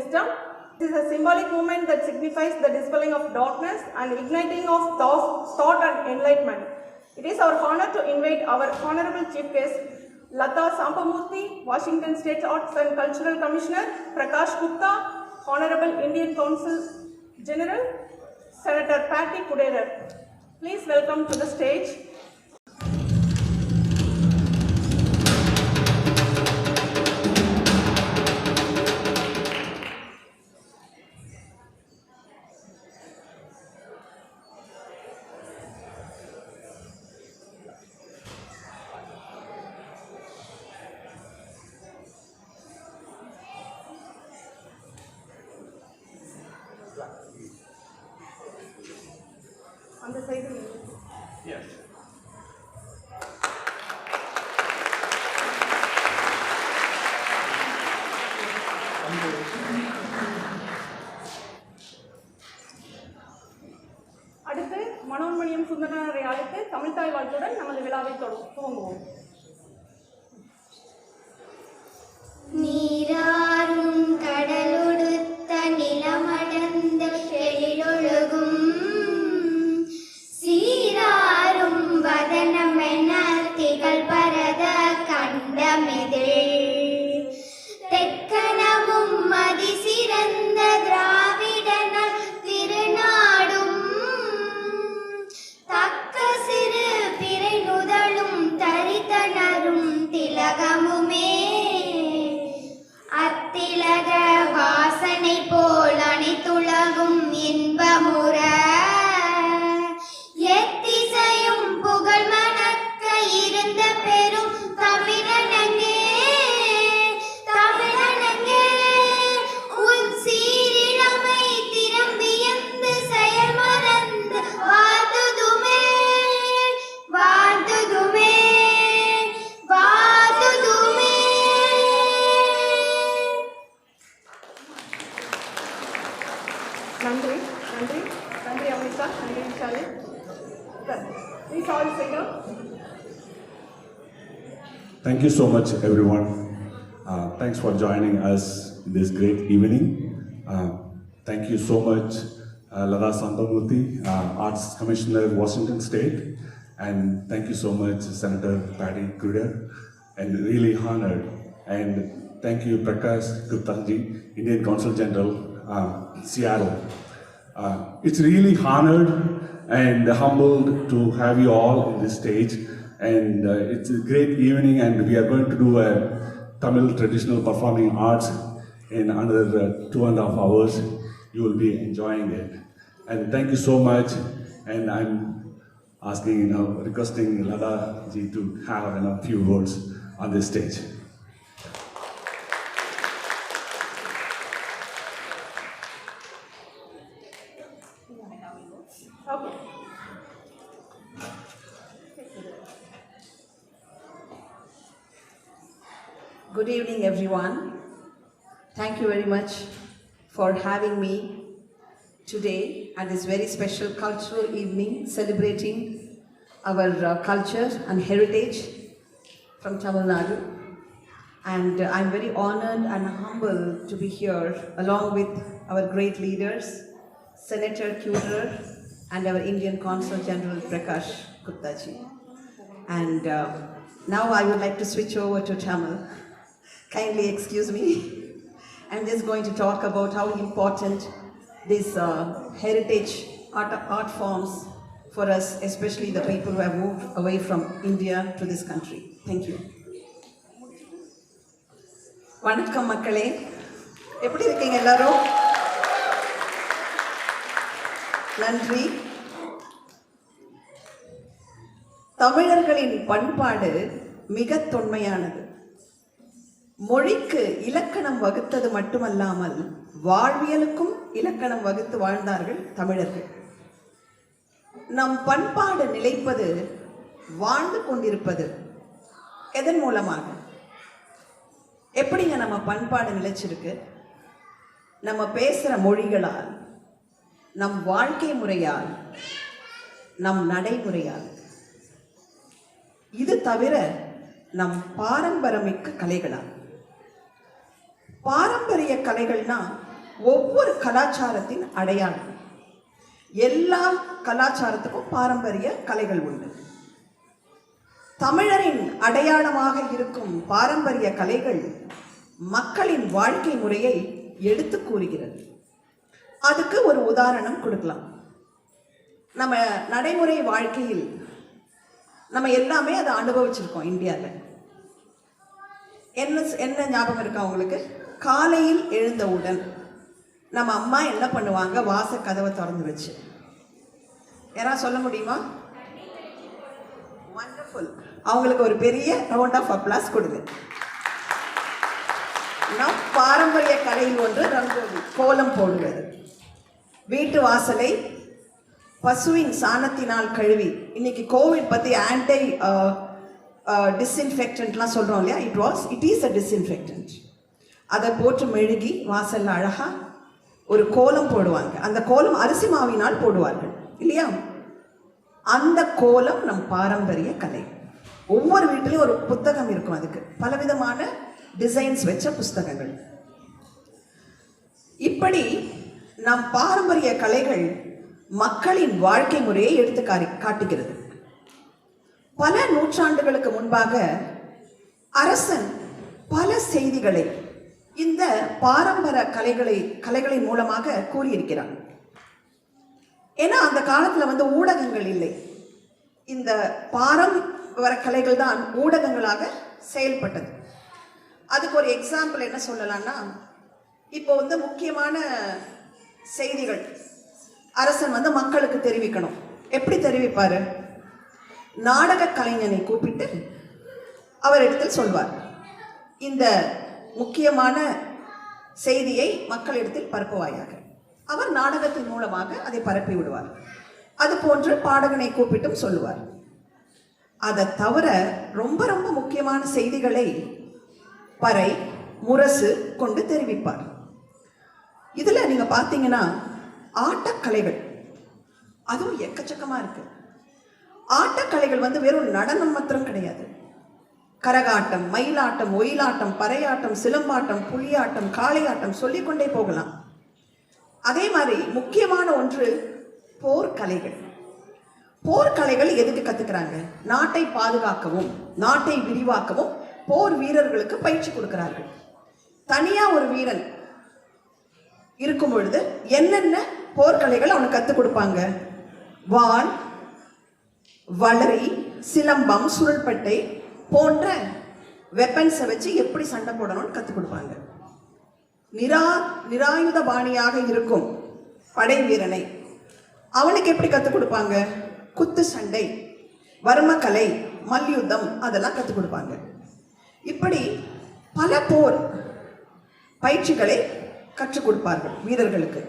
wisdom. This is a symbolic movement that signifies the dispelling of darkness and igniting of thought and enlightenment. It is our honor to invite our Honorable Chief Guest, Latha, Washington State Arts and Cultural Commissioner, Prakash Gupta, Honorable Indian Consul General, Senator Kuderer. Please welcome to the stage. On the side. Yes. அடுத்து மனோன்மணியம் சுந்தரனாரை அழைத்து தமிழ் தாய் வாழ்த்துடன் நமது விழாவை துவங்குவோம். நீராறும் கடலொடுத்த நிலமடந்த எழிலொழுகும் சீராறும் வதனமென திகழ் பரத கண்டமிதில் தெக்கனவும் மதிசிறந்த திராவிடனர் திருநாடும் தக்க சிறு பிறை நுதலும் தரித்தனரும் திலகமுமே அத்திலக வாசனை போல் அனைத்துலகும் இன்பமுற எத்திசையும் புகழ் மணக்க இருந்த பெரும் தமிழனங்கே தமிழனங்கே உன் சீரிழமை திறம்பியந்து செயல் மறந்து வாழ்த்துதுமே வாழ்த்துதுமே வாழ்த்துதுமே. நன்றி நன்றி நன்றி அமிதா, நன்றி Vishali. Please all say no. Thank you so much, everyone. Thanks for joining us this great evening. Thank you so much, Latha, Arts Commissioner, Washington State, and thank you so much, Senator Kuderer, and really honored. And thank you, Prakash Gupta, Indian Consul General, Seattle. It's really honored and humbled to have you all in this stage, and it's a great evening, and we are going to do a Tamil traditional performing arts in another 2.5 hours. You will be enjoying it, and thank you so much. And I'm asking, requesting Latha ji to have a few words on this stage. Okay. Good evening, everyone. Thank you very much for having me today at this very special cultural evening celebrating our culture and heritage from Tamil Nadu. And I'm very honored and humbled to be here along with our great leaders, Senator Kuderer and our Indian Consul General Prakash Gupta ji. And now I would like to switch over to Tamil. Kindly excuse me. I'm just going to talk about how important these heritage art forms for us, especially the people who have moved away from India to this country. Thank you. வணக்கம் மக்களே, எப்படி இருக்கீங்க எல்லாரும்? நன்றி. தமிழர்களின் பண்பாடு மிக தொன்மையானது. மொழிக்கு இலக்கணம் வகுத்தது மட்டுமல்லாமல் வாழ்வியலுக்கும் இலக்கணம் வகுத்து வாழ்ந்தார்கள் தமிழர்கள். நம் பண்பாடு நிலைப்பது, வாழ்ந்து கொண்டிருப்பது எதன் மூலமாக? எப்படிங்க நம்ம பண்பாடு நிலைச்சிருக்கு? நம்ம பேசுகிற மொழிகளால், நம் வாழ்க்கை முறையால், நம் நடைமுறையால். இது தவிர நம் பாரம்பரியமிக்க கலைகளால். பாரம்பரிய கலைகள்னா ஒவ்வொரு கலாச்சாரத்தின் அடையாளம். எல்லா கலாச்சாரத்துக்கும் பாரம்பரிய கலைகள் உண்டு. தமிழரின் அடையாளமாக இருக்கும் பாரம்பரிய கலைகள் மக்களின் வாழ்க்கை முறையை எடுத்து கூறுகிறது. அதுக்கு ஒரு உதாரணம் கொடுக்கலாம். நம்ம நடைமுறை வாழ்க்கையில் நம்ம எல்லாமே அதை அனுபவிச்சிருக்கோம். இந்தியாவில் என்ன ஞாபகம் இருக்கா உங்களுக்கு? காலையில் எழுந்தவுடன் நம்ம அம்மா என்ன பண்ணுவாங்க? கதவை திறந்து வச்சு, யாராவது சொல்ல முடியுமா? வண்டர்ஃபுல். அவங்களுக்கு ஒரு பெரிய ரவுண்ட் ஆஃப் அப்ளாஸ் கொடுங்க. நம் பாரம்பரிய கலையில் ஒன்று ரங்கோலி, கோலம் போடுவது. வீட்டு வாசலை பசுவின் சாணத்தினால் கழுவி, இன்னைக்கு கோவிட் பற்றி ஆன்டை டிஸ்இன்ஃபெக்டன்ட்லாம் சொல்கிறோம் இல்லையா? It is a disinfectant. அதை போட்டு மெழுகி வாசலில் அழகாக ஒரு கோலம் போடுவாங்க. அந்த கோலம் அரிசி மாவினால் போடுவார்கள் இல்லையா? அந்த கோலம் நம் பாரம்பரிய கலை. ஒவ்வொரு வீட்டிலையும் ஒரு புத்தகம் இருக்கும், அதுக்கு பலவிதமான டிசைன்ஸ் வச்ச புஸ்தகங்கள். இப்படி நம் பாரம்பரிய கலைகள் மக்களின் வாழ்க்கை முறையை எடுத்து காட்டுகிறது. பல நூற்றாண்டுகளுக்கு முன்பாக அரசன் பல செய்திகளை இந்த பாரம்பரிய கலைகளின் மூலமாக கூறியிருக்கிறான். ஏன்னா அந்த காலத்துல ஊடகங்கள் இல்லை. இந்த பாரம்பரிய கலைகள் தான் ஊடகங்களாக செயல்பட்டது. அதுக்கு ஒரு எக்ஸாம்பிள் என்ன சொல்லலாம்னா, இப்போ முக்கியமான செய்திகள் அரசன் மக்களுக்கு தெரிவிக்கணும். எப்படி தெரிவிப்பாரு? நாடக கலைஞனை கூப்பிட்டு அவரிடத்தில் சொல்வார், இந்த முக்கியமான செய்தியை மக்களிடத்தில் பரப்புவாயாக. அவர் நாடகத்தின் மூலமாக அதை பரப்பி விடுவார். அது போன்று பாடகனை கூப்பிட்டும் சொல்லுவார். அதை தவிர ரொம்ப ரொம்ப முக்கியமான செய்திகளை பறை, முரசு கொண்டு தெரிவிப்பார். இதுல நீங்க பார்த்தீங்கன்னா ஆட்டக்கலைகள் அதுவும் எக்கச்சக்கமா இருக்கு. ஆட்டக்கலைகள் வெறும் நடனம் மாத்திரம் கிடையாது. கரகாட்டம், மயிலாட்டம், ஒயிலாட்டம், பறையாட்டம், சிலம்பாட்டம், புலியாட்டம், காளையாட்டம் சொல்லிக்கொண்டே போகலாம். அதே மாதிரி முக்கியமான ஒன்று போர்க்கலைகள். போர்க்கலைகள் எதுக்கு கத்துக்கிறாங்க? நாட்டை பாதுகாக்கவும் நாட்டை விரிவாக்கவும் போர் வீரர்களுக்கு பயிற்சி கொடுக்கிறார்கள். தனியா ஒரு வீரன் இருக்கும் பொழுது என்னென்ன போர்க்கலைகள் அவனுக்கு கற்றுக் கொடுப்பாங்க? வாள், வளரி, சிலம்பம், சுருள்பட்டை போன்ற வெப்பன்ஸை வச்சு எப்படி சண்டை போடணும்னு கற்றுக் கொடுப்பாங்க. நிராயுத பாணியாக இருக்கும் படை வீரனை அவனுக்கு எப்படி கற்றுக் கொடுப்பாங்க? குத்து சண்டை, வர்மக்கலை, மல்யுத்தம் அதெல்லாம் கற்றுக் கொடுப்பாங்க. இப்படி பல போர் பயிற்சிகளை கற்றுக் கொடுப்பார்கள் வீரர்களுக்கு.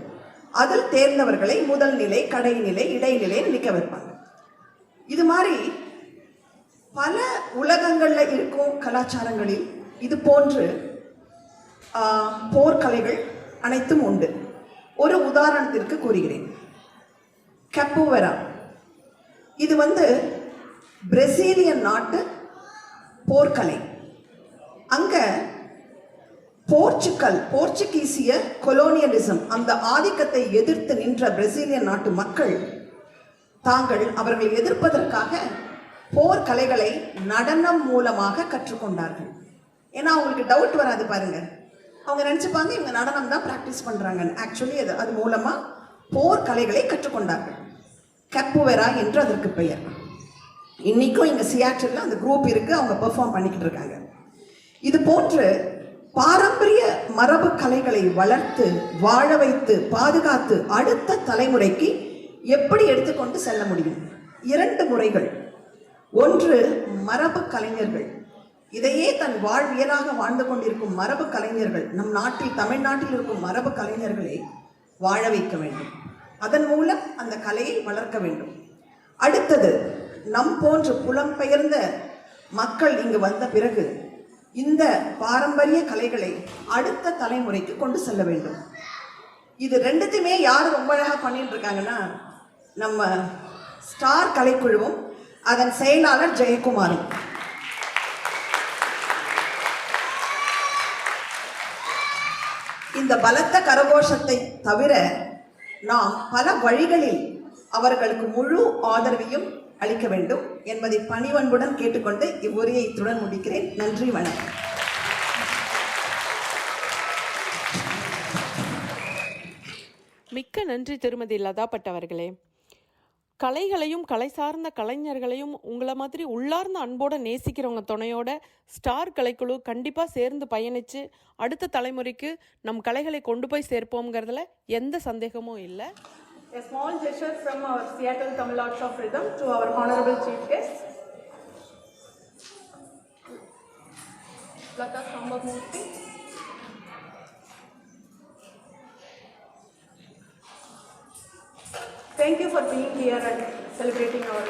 அதில் தேர்ந்தவர்களை முதல் நிலை, கடைநிலை, இடைநிலை நிற்க வைப்பாங்க. இது மாதிரி பல உலகங்களில் இருக்கும் கலாச்சாரங்களில் இது போன்று போர்க்கலைகள் அனைத்தும் உண்டு. ஒரு உதாரணத்திற்கு கூறுகிறேன். கப்புவரா, இது பிரேசிலியன் நாட்டு போர்க்கலை. அங்க போர்ச்சுகீசிய கொலோனியலிசம், அந்த ஆதிக்கத்தை எதிர்த்து நின்ற பிரேசிலியன் நாட்டு மக்கள் அவர்களை எதிர்ப்பதற்காக போர்க்கலைகளை நடனம் மூலமாக கற்றுக்கொண்டார்கள். ஏன்னா அவங்களுக்கு டவுட் வராது பாருங்க. அவங்க நினைச்சுப்பாங்க இவங்க நடனம் தான் பிராக்டிஸ் பண்றாங்க. ஆக்சுவலி அது மூலமா போர்க்கலைகளை கற்றுக்கொண்டார்கள். கப்புவெரா என்று அதற்கு பெயர். இன்னைக்கும் இங்க சியாட்டில் அந்த குரூப் இருக்கு, அவங்க பெர்ஃபார்ம் பண்ணிக்கிட்டு இருக்காங்க. இது போன்று பாரம்பரிய மரபு கலைகளை வளர்த்து வாழ வைத்து பாதுகாத்து அடுத்த தலைமுறைக்கு எப்படி எடுத்துக்கொண்டு செல்ல முடியும்? 2 முறைகள். ஒன்று, மரபு கலைஞர்கள், இதையே தன் வாழ்வியலாக வாழ்ந்து கொண்டிருக்கும் மரபு கலைஞர்கள், நம் நாட்டில் தமிழ்நாட்டில் இருக்கும் மரபு கலைஞர்களை வாழ வைக்க வேண்டும். அதன் மூலம் அந்த கலையை வளர்க்க வேண்டும். அடுத்தது, நம் போன்ற புலம்பெயர்ந்த மக்கள் இங்கு வந்த பிறகு இந்த பாரம்பரிய கலைகளை அடுத்த தலைமுறைக்கு கொண்டு செல்ல வேண்டும். இது ரெண்டுத்தையுமே யார் ரொம்ப அழகாக பண்ணிட்டு இருக்காங்கன்னா, நம்ம ஸ்டார் கலைக்குழுவும் அதன் செயலாளர் ஜெயக்குமாரும். இந்த பலத்த கரகோஷத்தை தவிர நாம் பல வழிகளில் அவர்களுக்கு முழு ஆதரவையும் அளிக்க வேண்டும் என்பதை பணிவன்புடன் கேட்டுக்கொண்டு இவ்வுரையை இத்துடன் முடிக்கிறேன். நன்றி, வணக்கம். மிக்க நன்றி திருமதி லதா பட் அவர்களே. கலைகளையும் கலை சார்ந்த கலைஞர்களையும் உங்களை மாதிரி உள்ளார்ந்த அன்போடு நேசிக்கிறவங்க துணையோட ஸ்டார் கலைக்குழு கண்டிப்பாக சேர்ந்து பயணித்து அடுத்த தலைமுறைக்கு நம் கலைகளை கொண்டு போய் சேர்ப்போங்கிறதுல எந்த சந்தேகமும் இல்லை. A small gesture from our Seattle Tamil Arts of Rhythm to our Honorable Chief Guest, Latha Sambhamurthy. Thank you for being here and celebrating our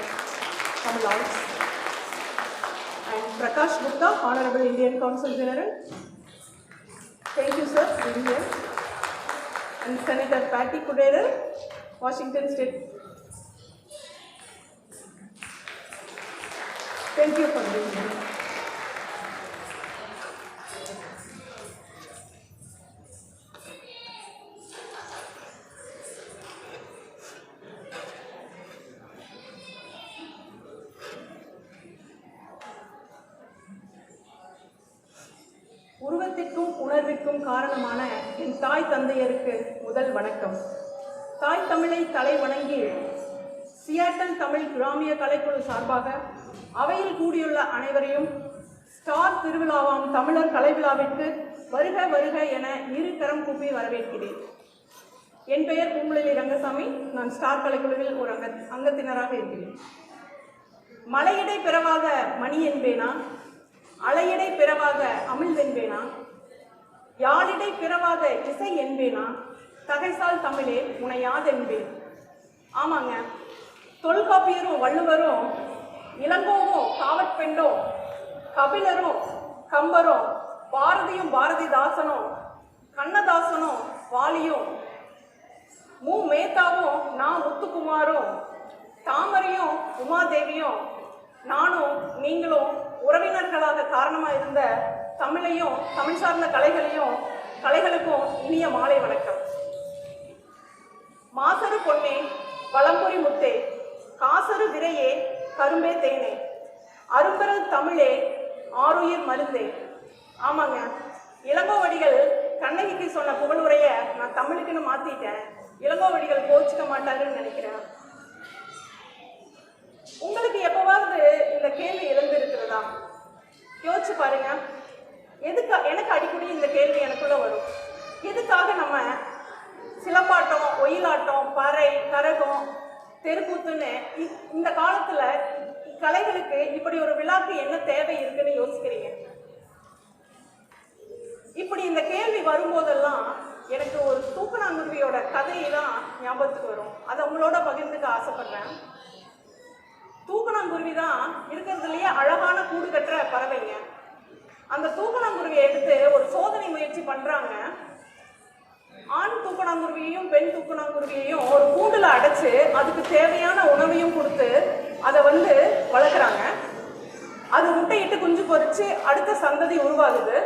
Tamil Arts. And Prakash Gupta, Honorable Indian Consul General. Thank you, sir, for being here. And Senator Patty Kuderer, Washington State. Thank you for being here. உருவத்திற்கும் உணர்விற்கும் காரணமான என் தாய் தந்தையருக்கு முதல் வணக்கம். தாய் தமிழை தலை வணங்கி Seattle Tamil கிராமிய கலைக்குழு சார்பாக அவையில் கூடியுள்ள அனைவரையும் ஸ்டார் திருவிழாவாம் தமிழர் கலை விழாவிற்கு வருக வருக என இரு கரம் கூப்பி வரவேற்கிறேன். என் பெயர் பூங்குழலி ரங்கசாமி. நான் ஸ்டார் கலைக்குழுவில் ஒரு அங்கத்தினராக இருக்கிறேன். மலையிடை பிறவாத மணி என்பேனா, அலையிடை பிறவாத அமிழ் என்பேனா, யாழிடை பிறவாத இசை என்பேனா, தகைசால் தமிழே உனை யாதென்பேன். ஆமாங்க, தொல்காப்பியரும் வள்ளுவரும் இளங்கோவும் காவற்பெண்டும் கபிலரும் கம்பரும் பாரதியும் பாரதிதாசனும் கண்ணதாசனும் வாலியும் மேத்தாவும் நான் முத்துக்குமாரும் தாமரையும் உமாதேவியும் நானும் நீங்களும் உறவினர்களாக காரணமாக இருந்த தமிழையும் தமிழ் சார்ந்த கலைகளுக்கும் இனிய மாலை வணக்கம். மாசரு பொன்னே வளம்புரி முத்தே காசரு விரையே கரும்பே தேனே அரும்பரல் தமிழே ஆருயிர் மருந்தே. ஆமாங்க, இளங்கோவடிகள் கண்ணகிக்கு சொன்ன புகழுரைய நான் தமிழுக்குன்னு மாத்திட்டேன். இளங்கோவடிகள் கோச்சிக்க மாட்டாருன்னு நினைக்கிறேன். உங்களுக்கு எப்பவாவது இந்த கேள்வி எழுந்திருக்கிறதா? யோசிச்சு பாருங்க. எனக்கு அடிக்கடி இந்த கேள்வி எனக்குள்ள வரும். எதுக்காக நம்ம சிலம்பாட்டம், ஒயிலாட்டம், பறை, கரகம், தெருக்கூத்துன்னு இந்த காலத்துல கலைகளுக்கு இப்படி ஒரு விழாக்கு என்ன தேவை இருக்குன்னு யோசிக்கிறீங்க? இப்படி இந்த கேள்வி வரும்போதெல்லாம் எனக்கு ஒரு தூக்கணாங்குருவியோட கதையை தான் ஞாபகத்துக்கு வரும். அதை உங்களோட பகிர்ந்துக்க ஆசைப்படுறேன். தூக்கணாங்குருவி தான் இருக்கிறதுலயே அழகான கூடு கட்டுற பறவைங்க. அந்த தூக்கணாங்குருவியை எடுத்து ஒரு சோதனை முயற்சி பண்றாங்க. ஆண் தூக்கணாங்குருவியையும் பெண் தூக்கணாங்குருவியையும் ஒரு கூண்டுல அடைச்சு அதுக்கு தேவையான உணவையும் கொடுத்து அதை வளர்க்குறாங்க. அது முட்டையிட்டு குஞ்சு பொறிச்சு அடுத்த சந்ததி உருவாகுது.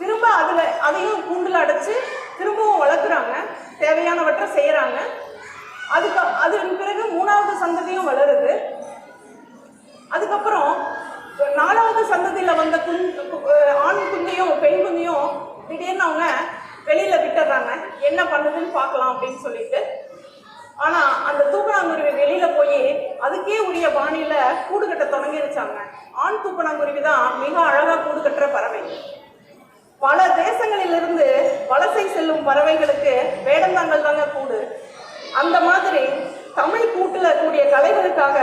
திரும்ப அதையும் கூண்டுல அடைச்சு திரும்பவும் வளர்க்குறாங்க, தேவையானவற்றை செய்யறாங்க. அதன் பிறகு மூணாவது சந்ததியும் வளருது. அதுக்கப்புறம் நாலாவது சந்ததியில வந்த ஆண் குஞ்சையும் பெண் குஞ்சையும் திடீர்னு அவங்க வெளியில விட்டுறாங்க. என்ன பண்ணுதுன்னு பார்க்கலாம் அப்படின்னு சொல்லிட்டு. ஆனா அந்த தூக்கணாங்குருவி வெளியில போய் அதுக்கே உரிய பாணியில கூடு கட்ட தொடங்கிருச்சாங்க. ஆண் தூக்கணாங்குருவி தான் மிக அழகா கூடு கட்டுற பறவை. பல தேசங்களிலிருந்து வலசை செல்லும் பறவைகளுக்கு வேடந்தாங்கல் தாங்க கூடு. அந்த மாதிரி தமிழ் கூட்டுல கூடிய கலைகளுக்காக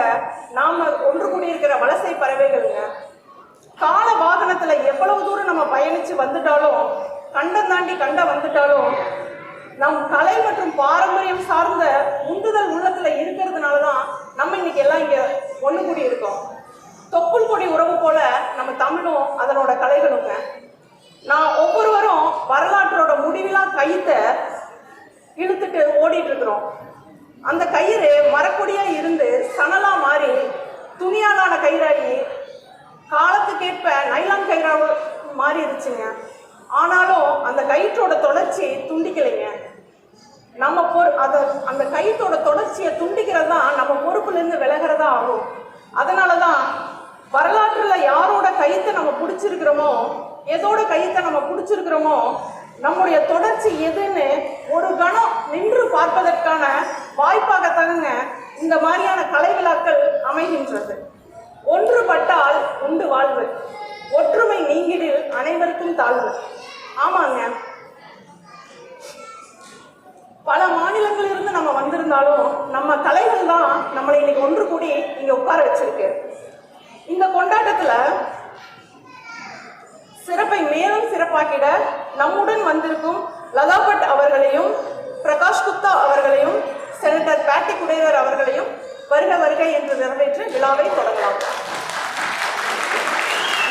நாம ஒன்று கூடியிருக்கிற வலசை பறவைகள்ங்க. கால வாகனத்துல எவ்வளவு தூரம் நம்ம பயணிச்சு வந்துட்டாலும், கண்டம் தாண்டி வந்துட்டாலும், நம் கலை மற்றும் பாரம்பரியம் சார்ந்த உந்துதல் உள்ளத்துல இருக்கிறதுனாலதான் நம்ம இன்னைக்கு எல்லாம் இங்க ஒண்ணு கூடி இருக்கோம். தொப்புள் கொடி உறவு போல நம்ம தமிழும் அதனோட கலைகளுங்க. நான் ஒவ்வொருவரும் வரலாற்றோட முடிவிலா கயித்தை இழுத்துட்டு ஓடிட்டு இருக்கிறோம். அந்த கயிறு மரக்கொடியா இருந்து சணலா மாறி துணியாலான கயிறாகி காலத்துக்கேற்ப நைலான் கயிறாக மாறிடுச்சுங்க. ஆனாலும் அந்த கயிற்றோட தொடர்ச்சி துண்டிக்கலைங்க. நம்ம அந்த கயிற்றோட தொடர்ச்சியை துண்டிக்கிறது தான் நம்ம பொறுப்புலேருந்து விலகிறதா ஆகும். அதனால தான் வரலாற்றில் யாரோட கயிற்றை நம்ம பிடிச்சிருக்கிறோமோ, எதோட கயிற்றை நம்ம பிடிச்சிருக்கிறோமோ, நம்முடைய தொடர்ச்சி எதுன்னு ஒரு கணம் நின்று பார்ப்பதற்கான வாய்ப்பாகத்தாங்க இந்த மாதிரியான கலை விழாக்கள் அமைகின்றது. ஒன்றுபட்டால் உண்டு வாழ்வு, ஒற்றுமை நீங்கிடில் அனைவருக்கும் தாழ்வு. ஆமாங்க, பல மாநிலங்களிலிருந்து நம்ம வந்திருந்தாலும் நம்ம கலைகள் தான் நம்மளை இன்னைக்கு ஒன்று கூடி இங்க உட்கார வச்சிருக்கு. இந்த கொண்டாட்டத்துல சிறப்பை மேலும் சிறப்பாக்கிட நம்முடன் வந்திருக்கும் லதா பட் அவர்களையும், பிரகாஷ் குப்தா அவர்களையும், செனட்டர் பேட்டி குடேரர் அவர்களையும் வருக வருக என்று நிறைவேற்றி விழாவை தொடங்கலாம்.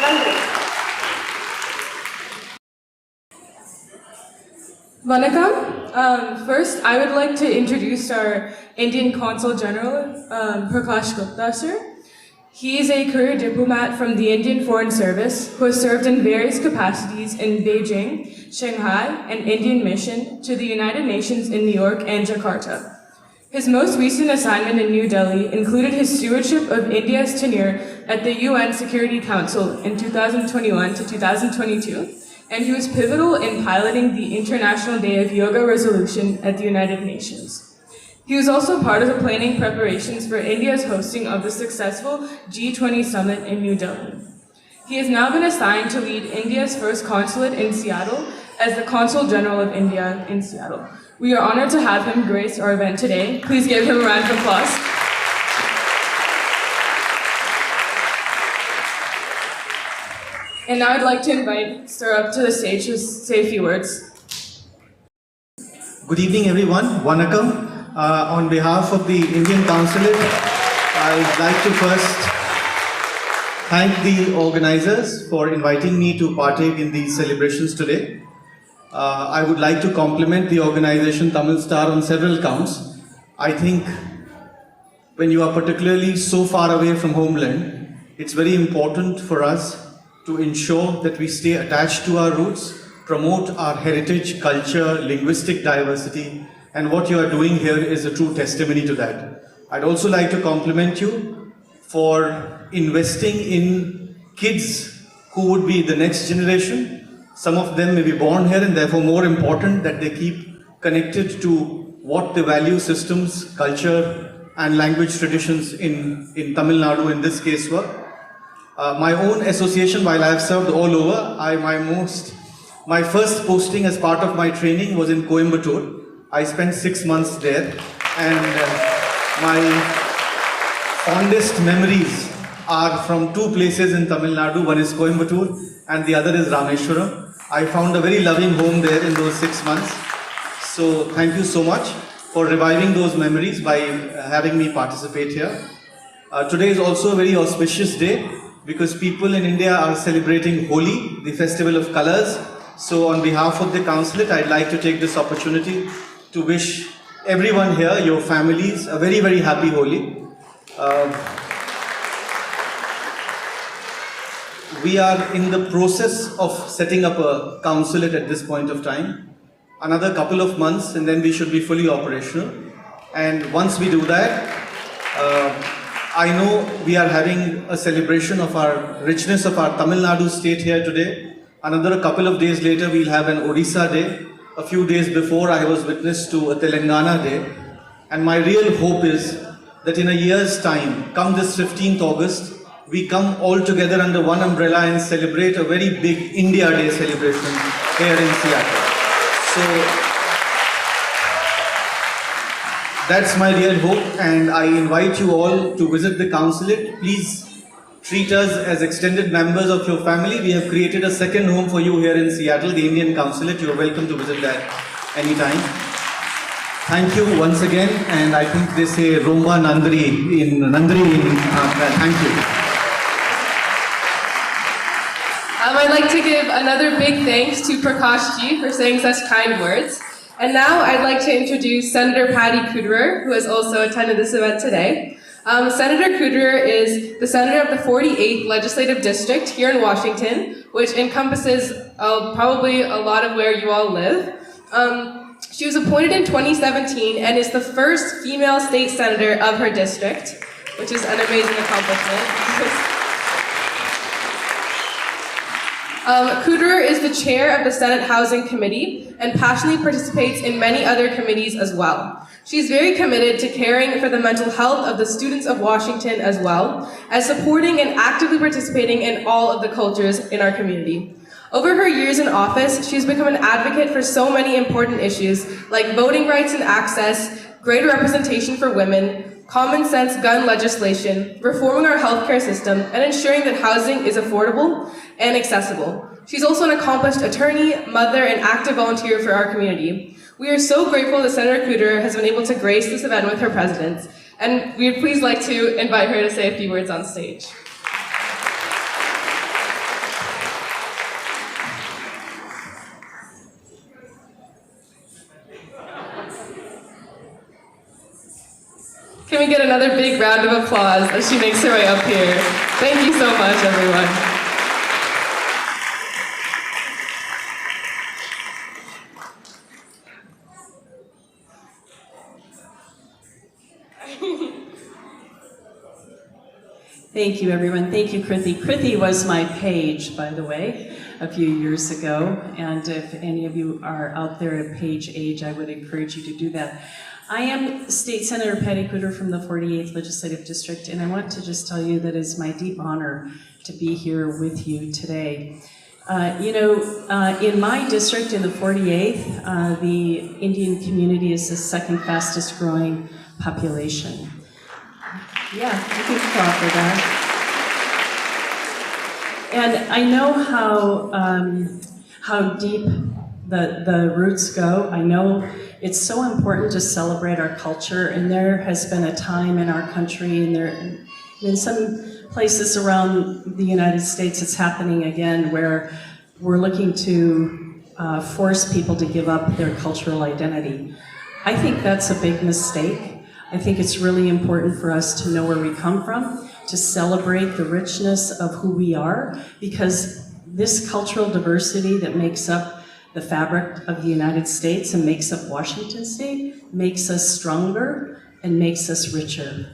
நன்றி. Vanakkam. First, I would like to introduce our Indian Consul General, Prakash Gupta, sir. He is a career diplomat from the Indian Foreign Service who has served in various capacities in Beijing, Shanghai, and Indian Mission to the United Nations in New York and Jakarta. His most recent assignment in New Delhi included his stewardship of India's tenure at the UN Security Council in 2021 to 2022, and he was pivotal in piloting the International Day of Yoga resolution at the United Nations. He was also part of the planning preparations for India's hosting of the successful G20 summit in New Delhi. He has now been assigned to lead India's first consulate in Seattle as the Consul General of India in Seattle. We are honored to have him grace our event today. Please give him a round of applause. And now I'd like to invite Sir up to the stage to say a few words. Good evening, everyone. Vanakkam. On behalf of the Indian Consulate, I'd like to first thank the organizers for inviting me to partake in these celebrations today. I would like to compliment the organization Tamil Star on several counts. I think when you are particularly so far away from homeland, it's very important for us to ensure that we stay attached to our roots, promote our heritage, culture, linguistic diversity, and what you are doing here is a true testimony to that. I'd also like to compliment you for investing in kids who would be the next generation. Some of them may be born here and therefore more important that they keep connected to what the value systems, culture and language traditions in Tamil Nadu in this case were. My own association, while I have served all over, my first posting as part of my training was in Coimbatore. I spent 6 months there, and my fondest memories are from two places in Tamil Nadu. One is Coimbatore and the other is Rameshwaram. I found a very loving home there in those 6 months. So thank you so much for reviving those memories by having me participate here. Today is also a very auspicious day because people in India are celebrating Holi, the festival of colors. So on behalf of the Consulate, I'd like to take this opportunity to wish everyone here, your families, a very, very happy Holi. We are in the process of setting up a consulate at this point of time. Another couple of months and then we should be fully operational. And once we do that, I know we are having a celebration of our richness of our Tamil Nadu state here today. Another couple of days later, we'll have an Odisha day. A few days before, I was witness to a Telangana day. And my real hope is that in a year's time, come this 15th August, we come all together under one umbrella and celebrate a very big India Day celebration here in Seattle. So that's my real hope, and I invite you all to visit the consulate. Please treat us as extended members of your family. We have created a second home for you here in Seattle, the Indian Consulate. You are welcome to visit that anytime. Thank you once again, and I think they say Romba Nandri in thank you. I'd like to give another big thanks to Prakash ji for saying such kind words. And now I'd like to introduce Senator Patty Kuderer, who has also attended this event today. Senator Kuderer is the senator of the 48th Legislative District here in Washington, which encompasses probably a lot of where you all live. She was appointed in 2017 and is the first female state senator of her district, which is an amazing accomplishment. Kuderer is the chair of the Senate Housing Committee and passionately participates in many other committees as well. She's very committed to caring for the mental health of the students of Washington as well as supporting and actively participating in all of the cultures in our community. Over her years in office, she's become an advocate for so many important issues like voting rights and access, greater representation for women, common sense gun legislation, reforming our healthcare system, and ensuring that housing is affordable and accessible. She's also an accomplished attorney, mother, and active volunteer for our community. We are so grateful that Senator Kuderer has been able to grace this event with her presence, and we would please like to invite her to say a few words on stage. Can we get another big round of applause as she makes her way up here? Thank you so much, everyone. Thank you, everyone. Thank you, Krithi. Krithi was my page, by the way, a few years ago. And if any of you are out there at page age, I would encourage you to do that. I am State Senator Patty Kuderer from the 48th Legislative District, and I want to just tell you that it's my deep honor to be here with you today. In my district, in the 48th, the Indian community is the second fastest growing population. Yeah, you can clap for that. And I know how deep the roots go. I know it's so important to celebrate our culture, and there has been a time in our country, and in some places around the United States, it's happening again, where we're looking to force people to give up their cultural identity. I think that's a big mistake. I think it's really important for us to know where we come from, to celebrate the richness of who we are, because this cultural diversity that makes up the fabric of the United States and makes up Washington State makes us stronger and makes us richer.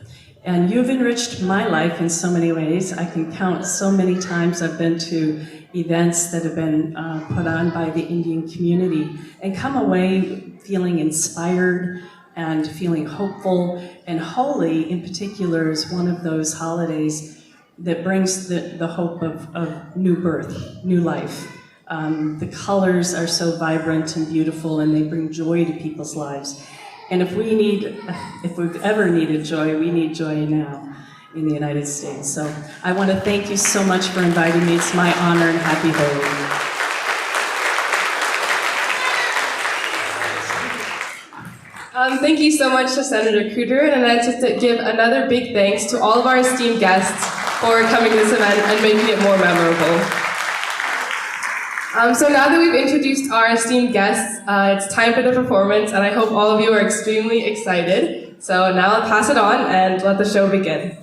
And you've enriched my life in so many ways. I can count so many times I've been to events that have been put on by the Indian community and come away feeling inspired and feeling hopeful. And Holi, in particular, is one of those holidays that brings the hope of new birth, new life. The colors are so vibrant and beautiful, and they bring joy to people's lives. And if we've ever needed joy, we need joy now in the United States. So I want to thank you so much for inviting me. It's my honor, and happy Holi. Thank you so much to Senator Kuderer, and I'd like to give another big thanks to all of our esteemed guests for coming to this event and making it more memorable. So now that we've introduced our esteemed guests, it's time for the performance, and I hope all of you are extremely excited. So now I'll pass it on and let the show begin.